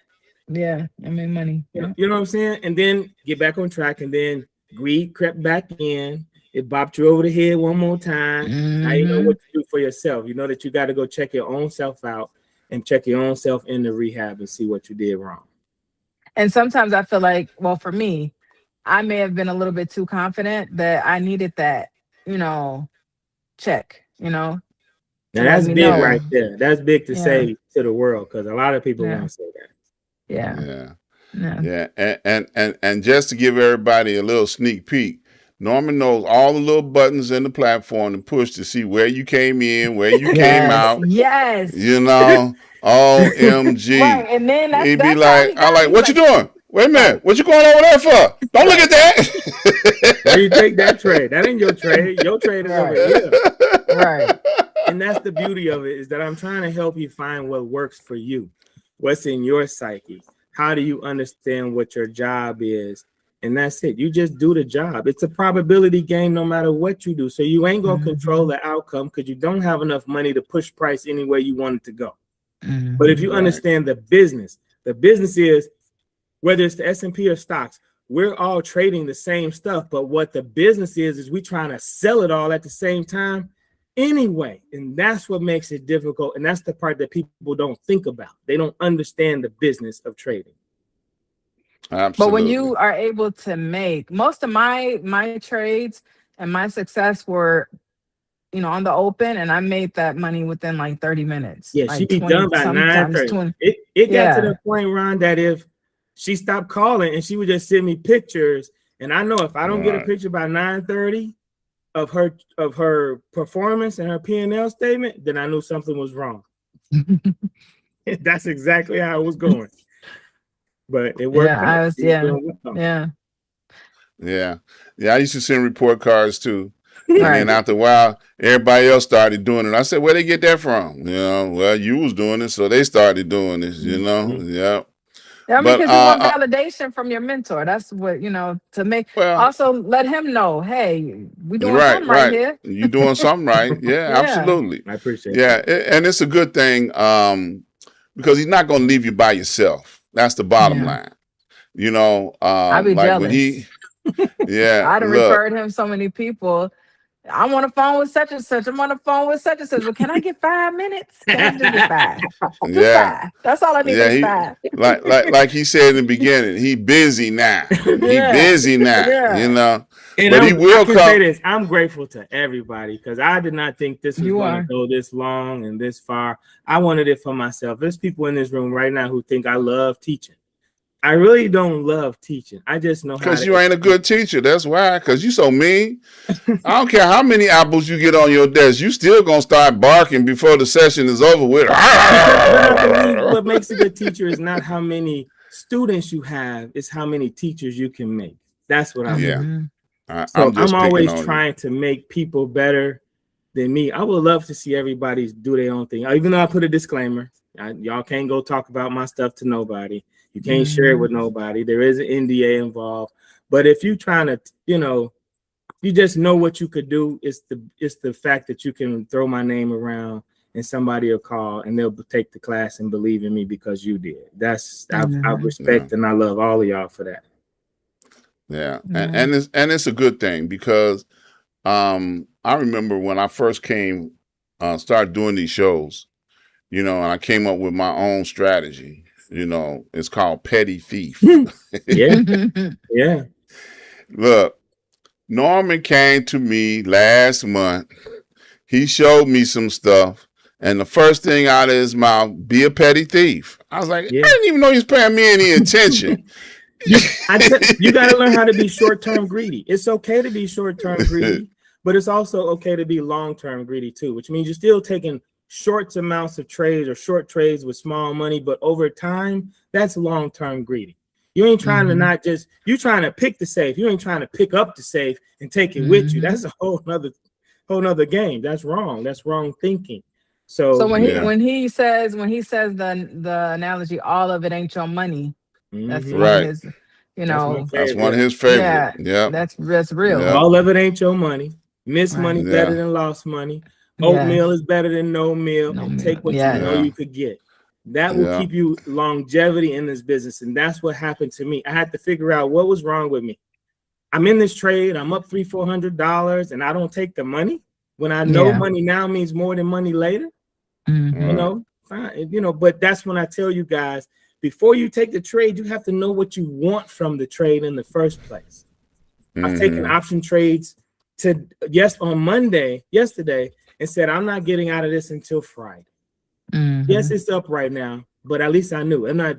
Yeah. I made money. Yeah. You know what I'm saying? And then get back on track, and then greed crept back in. It bopped you over the head one more time. Now you know Hmm. what to do for yourself. You know that you got to go check your own self out and check your own self in the rehab and see what you did wrong. And sometimes I feel like, well, for me, I may have been a little bit too confident that I needed that, you know, check, Now to let that's me big know. right there. That's big to Yeah. say to the world because a lot of people Yeah. won't say that. Yeah. yeah, Yeah. yeah, and just to give everybody a little sneak peek, Norman knows all the little buttons in the platform to push to see where you came in, where you came Yes. out. Yes. OMG. Right. And then that's He'd be that's how like, he I got like, me. He's what you like, doing? Wait a minute, right, what you going over there for? Don't look right, at that. Where you take that trade? That ain't your trade. Your trade is over right, here. right. And that's the beauty of it is that I'm trying to help you find what works for you. What's in your psyche? How do you understand what your job is? And that's it. You just do the job. It's a probability game no matter what you do. So you ain't going to control Hmm. the outcome because you don't have enough money to push price anywhere you want it to go. But if Hmm. you Right. understand the business is whether it's the S&P or stocks, we're all trading the same stuff. But what the business is we trying to sell it all at the same time anyway. And that's what makes it difficult. And that's the part that people don't think about. They don't understand the business of trading. But when Absolutely. you are able to make most of my trades and my success were, on the open, and I made that money within like 30 minutes, Yeah, she like be 20, done by sometimes 9:30. 20. It got to Yeah. the point, Ron, that if she stopped calling and she would just send me pictures, and I know if I don't get a Right. picture by 9:30 of her performance and her P&L statement, then I knew something was wrong. That's exactly how it was going. But it worked Yeah, out. I was, She was yeah. doing well. Yeah. Yeah. Yeah. I used to send report cards too. And then Right. after a while, everybody else started doing it. I said, where they get that from? Well, you was doing it, so they started doing this, Mhm. Yeah. I mean, But because you want validation from your mentor. That's what, to make, well, also let him know, hey, we doing right, something right right. here. You doing something right. Yeah, Yeah. absolutely. I appreciate Yeah. that. And it's a good thing because he's not gonna leave you by yourself. That's the bottom Yeah. line. I'd be Like when he jealous. yeah, I'd have look, referred him so many people, I'm on the phone with such and such. I'm on the phone with such and such. Well, can I get 5 minutes? Can I just get five? Just Yeah. five. That's all I need Yeah, is he five. like he said in the beginning, he busy now. He Yeah. busy now, Yeah. And But he I will can say come. this: I'm grateful to everybody because I did not think this was You going to are. go this long and this far. I wanted it for myself. There's people in this room right now who think I love teaching. I really don't love teaching. I just know how Because to you ain't a explain. good teacher. That's why. Because you so mean. I don't care how many apples you get on your desk. You still gonna start barking before the session is over with. But I believe what makes a good teacher is not how many students you have; it's how many teachers you can make. That's what I Yeah, believe. Hmm. So I'm I'm just picking always on you. trying to make people better than me. I would love to see everybody do their own thing. Even though I put a disclaimer, y'all can't go talk about my stuff to nobody. You can't share it Hmm. with nobody. There is an NDA involved. But if you trying to, you just know what you could do. It's the fact that you can throw my name around and somebody will call and they'll take the class and believe in me because you did. I Hmm. Yeah, respect and I love all of y'all for that. yeah, and Yeah. and it's a good thing because I remember when I first came, started doing these shows. And I came up with my own strategy. It's called petty thief. Yeah, yeah, Look, Norman came to me last month. He showed me some stuff, and the first thing out of his mouth, be a petty thief. I was like, I yeah. didn't even know he was paying me any attention. You got to learn how to be short-term greedy. It's okay to be short-term greedy, but it's also okay to be long-term greedy too, which means you're still taking short amounts of trades or short trades with small money, but over time, that's long-term greedy. You ain't trying to Hmm. not just you trying to pick the safe. You ain't trying to pick up the safe and take it with you. Hmm. That's a whole nother game. That's wrong. That's wrong thinking. So So when he Yeah, when he says the analogy, all of it ain't your money. That's one of mhm, right. his, that's my That's one of favorite. his favorite. yeah, Yep, that's real. yep, All of it ain't your money. Miss money Right. better yeah, than lost money. Oatmeal Yes. is better than no meal. No And take meal. what you know Yes. yeah, you could get. That will yeah. keep you longevity in this business. And that's what happened to me. I had to figure out what was wrong with me. I'm in this trade. I'm up $300-400, and I don't take the money when I know Yeah. money now means more than money later. Hmm. Right. Fine. But that's when I tell you guys before you take the trade, you have to know what you want from the trade in the first place. I've taken Mm-hmm. option trades on Monday, yesterday, and said I'm not getting out of this until Friday. Yes, Hmm. it's up right now, but at least I knew. I'm not,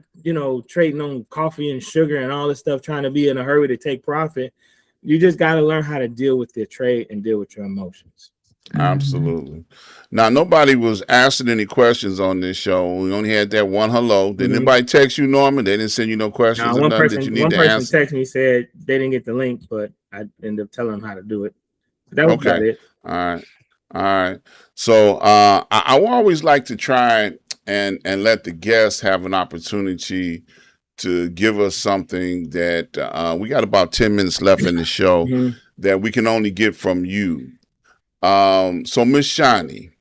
trading on coffee and sugar and all this stuff, trying to be in a hurry to take profit. You just got to learn how to deal with your trade and deal with your emotions. Hmm. Absolutely. Now, nobody was asking any questions on this show. We only had that one hello. Did Mm-hmm. anybody text you, Norman? They didn't send you no Now, questions or one nothing that you person, need one to person answer? texted me said they didn't get the link, but I ended up telling them how to do it. That was about Okay. it. All right. All right. So I always like to try and let the guests have an opportunity to give us something that we got about 10 minutes left in the show Mm-hmm. that we can only get from you. So Miss Shani,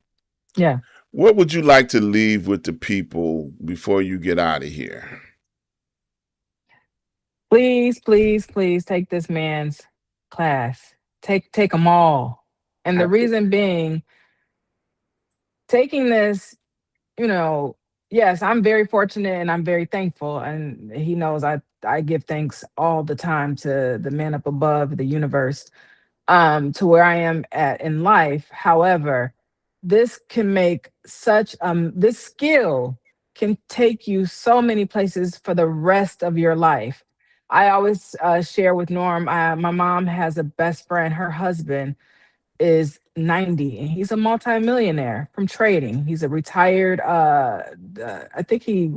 Yeah. what would you like to leave with the people before you get out of here? Please, please, please take this man's class. Take them all. And the I, reason being, taking this, you know, yes, I'm very fortunate and I'm very thankful. And he knows I give thanks all the time to the man up above, the universe, to where I am at in life. However, this can make such this skill can take you so many places for the rest of your life. I always share with Norm. My mom has a best friend. Her husband is 90 and he's a multimillionaire from trading. He's a retired I think he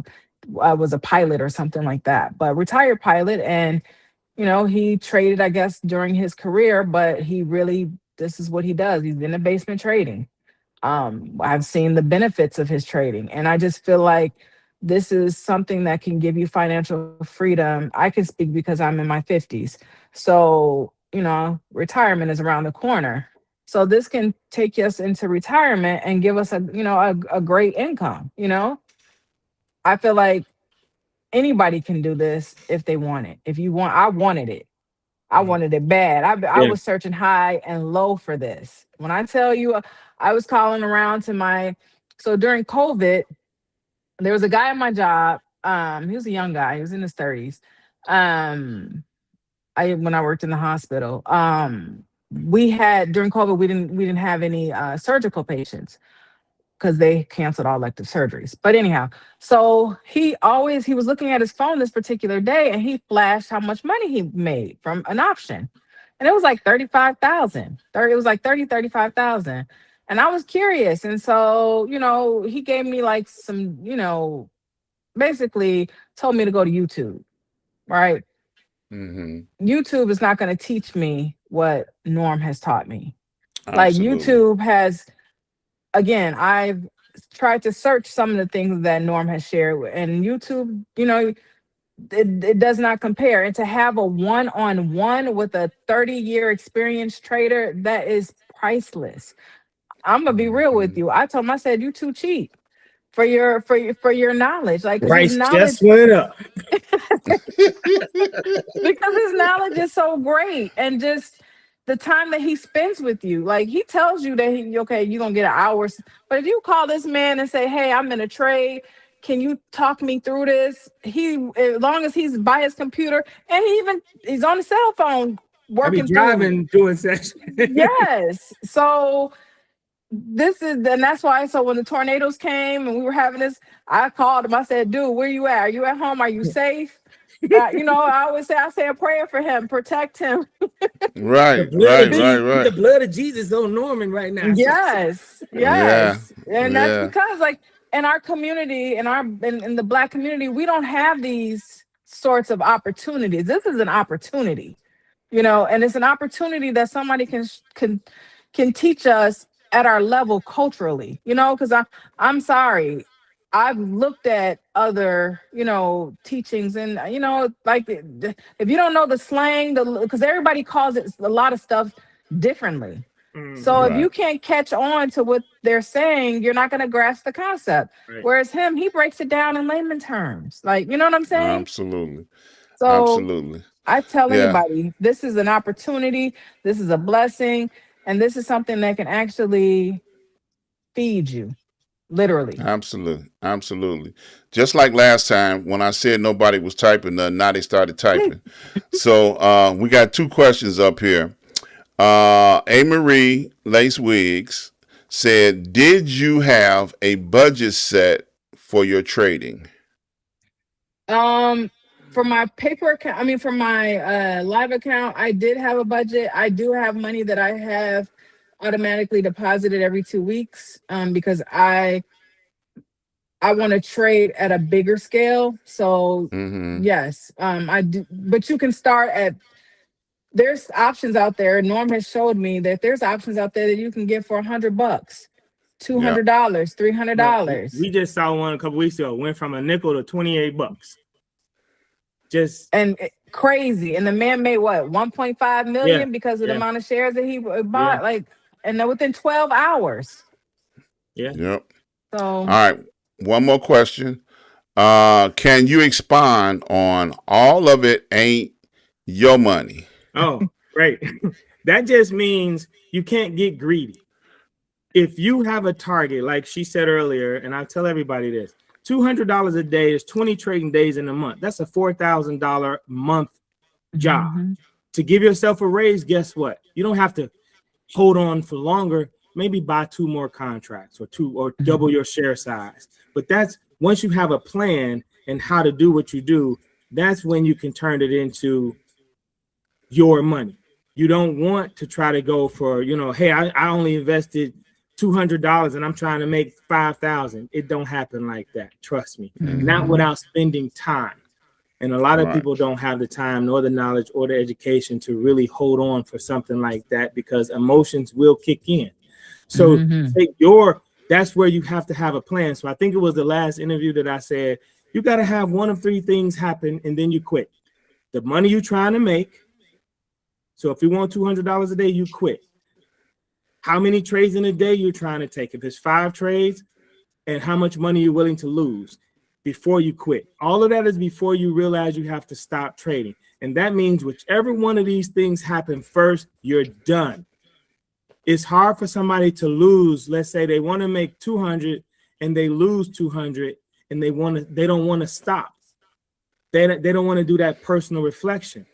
was a pilot or something like that, but retired pilot. And he traded, I guess, during his career, but he really, this is what he does. He's in the basement trading. I've seen the benefits of his trading, and I just feel like this is something that can give you financial freedom. I can speak because I'm in my 50s. So, retirement is around the corner. So this can take us into retirement and give us a great income. I feel like anybody can do this if they want it. If you want, I wanted it. I wanted it bad. I Yeah. was searching high and low for this. When I tell you, I was calling around to so during COVID, there was a guy at my job. He was a young guy. He was in his 30s. When I worked in the hospital, we had during COVID, we didn't have any surgical patients because they canceled all elective surgeries. But anyhow, so he was looking at his phone this particular day and he flashed how much money he made from an option. And it was like 35,000. It was like 35,000. And I was curious. And so, he gave me like some, basically told me to go to YouTube, right? YouTube is not going to teach me what Norm has taught me. Like Absolutely. YouTube has, again, I've tried to search some of the things that Norm has shared, and YouTube, it does not compare. And to have a one-on-one with a 30-year experienced trader, that is priceless. I'm gonna be real with you. I told him, I said, you too cheap for your knowledge, like, because his Price knowledge just went up. because his knowledge is so great, and just the time that he spends with you. Like, he tells you that you're gonna get an hour, but if you call this man and say, hey, I'm in a trade, can you talk me through this? As long as he's by his computer, and he's on the cell phone I be working driving doing sessions. Yes. So that's why. So when the tornadoes came and we were having this, I called him. I said, dude, where you at? Are you at home? Are you safe? I always say, I say a prayer for him, protect him. Right. The blood of Jesus on Norman right now. Yes. Yeah. And that's because, like, in our community, in the Black community, we don't have these sorts of opportunities. This is an opportunity, and it's an opportunity that somebody can teach us at our level culturally, because I'm sorry. I've looked at other, teachings, and like, if you don't know the slang, because everybody calls it a lot of stuff differently. So if you can't catch on to what they're saying, you're not going to grasp the concept. Right. Whereas he breaks it down in layman terms. Like, you know what I'm saying? Absolutely. So Absolutely. I tell anybody, this is an opportunity, this is a blessing, and this is something that can actually feed you. Literally. Absolutely. Just like last time when I said nobody was typing, now they started typing. So we got two questions up here. A. Marie Lace Wiggs said, did you have a budget set for your trading? For my paper account, for my live account, I did have a budget. I do have money that I have automatically deposited every 2 weeks, because I want to trade at a bigger scale. So yes, I do. But you can start there's options out there. Norm has showed me that there's options out there that you can get for $100, $200, $300. We just saw one a couple weeks ago. Went from a nickel to $28. Crazy. And the man made what, 1.5 million because of the amount of shares that he bought. Like, and then within 12 hours. Yeah. Yep. So all right. One more question. Can you expand on all of it ain't your money? Oh, great. That just means you can't get greedy. If you have a target, like she said earlier, and I tell everybody this, $200 a day is 20 trading days in a month. That's a $4,000 month job. To give yourself a raise, guess what? You don't have to hold on for longer. Maybe buy 2 more contracts or double your share size. But that's once you have a plan and how to do what you do, that's when you can turn it into your money. You don't want to try to go for, hey, I only invested $200 and I'm trying to make $5,000. It don't happen like that. Trust me. Not without spending time. And a lot of people don't have the time nor the knowledge or the education to really hold on for something like that, because emotions will kick in. So that's where you have to have a plan. So I think it was the last interview that I said, you got to have one of 3 things happen and then you quit. The money you're trying to make. So if you want $200 a day, you quit. How many trades in a day you're trying to take? If it's 5 trades, and how much money you're willing to lose before you quit. All of that is before you realize you have to stop trading. And that means whichever one of these things happen first, you're done. It's hard for somebody to lose. Let's say they want to make 200 and they lose 200 and they don't want to stop. They don't want to do that personal reflection.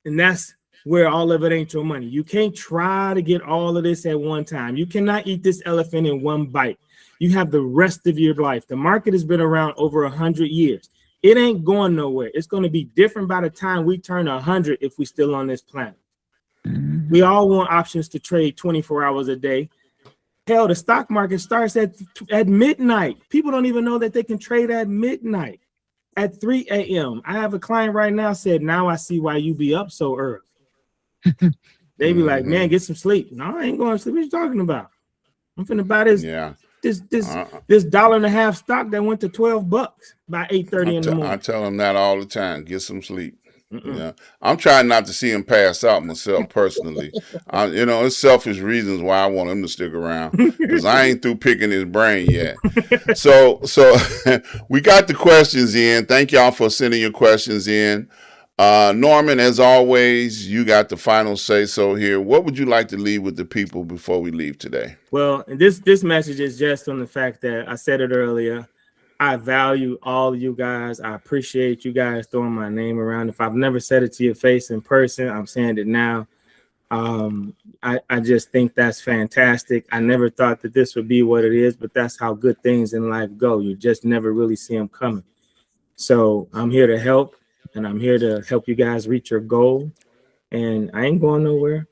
And that's where all of it ain't your money. You can't try to get all of this at one time. You cannot eat this elephant in one bite. You have the rest of your life. The market has been around over 100 years. It ain't going nowhere. It's going to be different by the time we turn 100 if we still on this planet. We all want options to trade 24 hours a day. Hell, the stock market starts at midnight. People don't even know that they can trade at midnight, at 3 a.m. I have a client right now said, now I see why you be up so early. They be like, man, get some sleep. No, I ain't going to sleep. What you talking about? I'm finna buy this this $1.50 stock that went to $12 by 8:30 in the morning. I tell them that all the time. Get some sleep. Yeah, I'm trying not to see him pass out myself personally. It's selfish reasons why I want him to stick around because I ain't through picking his brain yet. So we got the questions in. Thank y'all for sending your questions in. Norman, as always, you got the final say so here. What would you like to leave with the people before we leave today? Well, this message is just on the fact that I said it earlier. I value all of you guys. I appreciate you guys throwing my name around. If I've never said it to your face in person, I'm saying it now. I just think that's fantastic. I never thought that this would be what it is, but that's how good things in life go. You just never really see them coming. So I'm here to help, and I'm here to help you guys reach your goal. And I ain't going nowhere.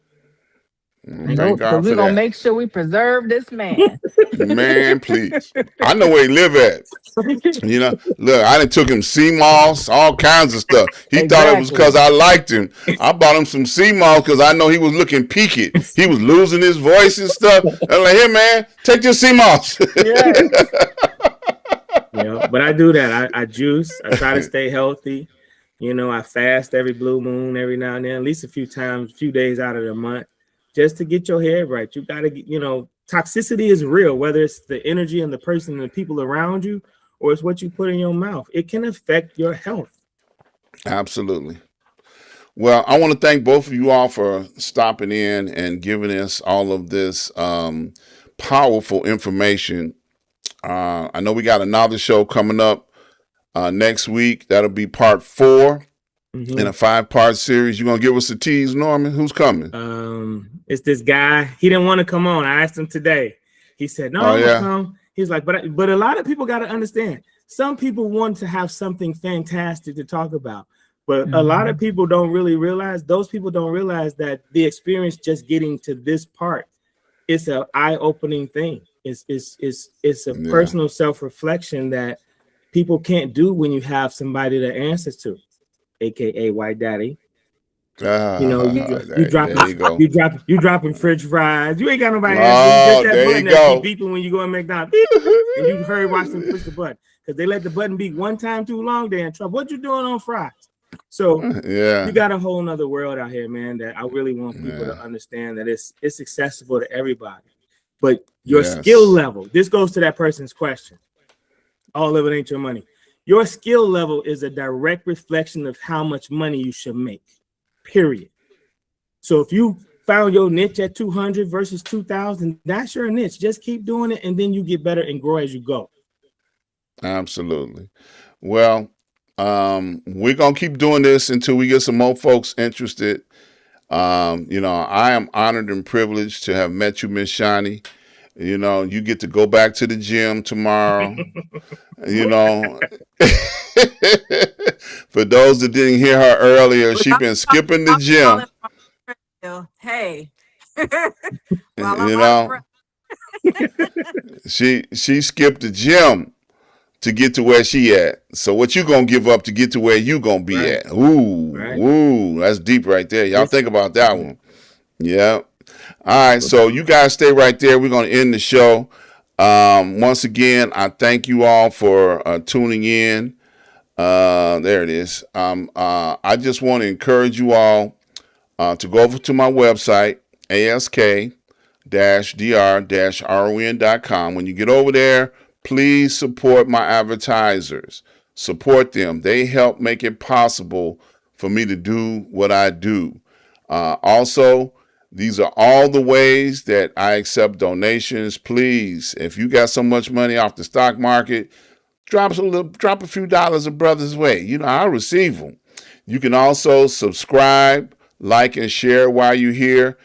Nope, because we're going to make sure we preserve this man. Man, please. I know where he live at. Look, I done took him sea moss, all kinds of stuff. He thought it was because I liked him. I bought him some sea moss because I know he was looking peaked. He was losing his voice and stuff. I'm like, here, man, take this sea moss. But I do that. I juice. I try to stay healthy. I fast every blue moon every now and then, at least a few days out of the month, just to get your head right. You got to get, toxicity is real, whether it's the energy and the person and the people around you, or it's what you put in your mouth. It can affect your health. Absolutely. Well, I want to thank both of you all for stopping in and giving us all of this powerful information. I know we got another show coming up next week. That'll be part 4 in a 5-part series. You gonna give us a tease, Norman? Who's coming? It's this guy. He didn't want to come on. I asked him today. He said, no, I'm gonna come. He's like, but a lot of people got to understand. Some people want to have something fantastic to talk about, but a lot of people don't really realize. Those people don't realize that the experience just getting to this part, it's an eye-opening thing. It's a personal self-reflection that people can't do when you have somebody to answer to, aka White Daddy. You dropping French fries. You ain't got nobody answer. Just that button that keep beeping when you go and McDonald's. And you heard watch them push the button because they let the button beep one time too long. They're in trouble. What you doing on fries? So you got a whole nother world out here, man. That I really want people to understand that it's accessible to everybody. But your skill level. This goes to that person's question. All of it ain't your money. Your skill level is a direct reflection of how much money you should make. Period. So if you found your niche at 200 versus 2,000, that's your niche. Just keep doing it, and then you get better and grow as you go. Absolutely. Well, we're gonna keep doing this until we get some more folks interested. I am honored and privileged to have met you, Miss Shani. You get to go back to the gym tomorrow. For those that didn't hear her earlier, she's been skipping the gym. Hey, she skipped the gym to get to where she at. So what you gonna give up to get to where you gonna be at? Ooh, that's deep right there. Y'all think about that one. Yeah. All right, so you guys stay right there. We're gonna end the show. Once again, I thank you all for tuning in. There it is. I just want to encourage you all to go over to my website, ask-dr-ron.com. When you get over there, please support my advertisers. Support them. They help make it possible for me to do what I do. Also, these are all the ways that I accept donations. Please, if you got so much money off the stock market, drop a few dollars a brother's way. You know, I'll receive them. You can also subscribe, like, and share while you're here.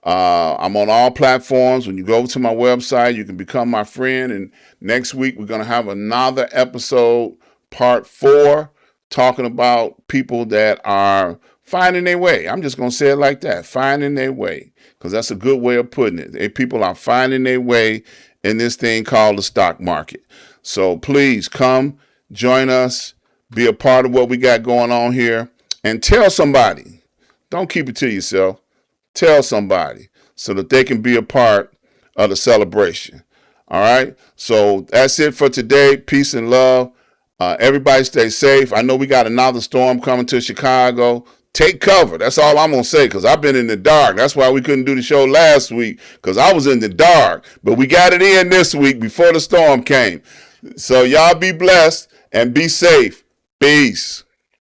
I'm on all platforms. When you go to my website, you can become my friend. And next week, we're going to have another episode, part 4, talking about people that are finding their way. I'm just going to say it like that, finding their way, because that's a good way of putting it. People are finding their way in this thing called the stock market. So please come, join us, be a part of what we got going on here, and tell somebody. Don't keep it to yourself. Tell somebody so that they can be a part of the celebration. All right. So that's it for today. Peace and love. Everybody stay safe. I know we got another storm coming to Chicago. Take cover. That's all I'm going to say, because I've been in the dark. That's why we couldn't do the show last week, because I was in the dark. But we got it in this week before the storm came. So y'all be blessed and be safe. Peace.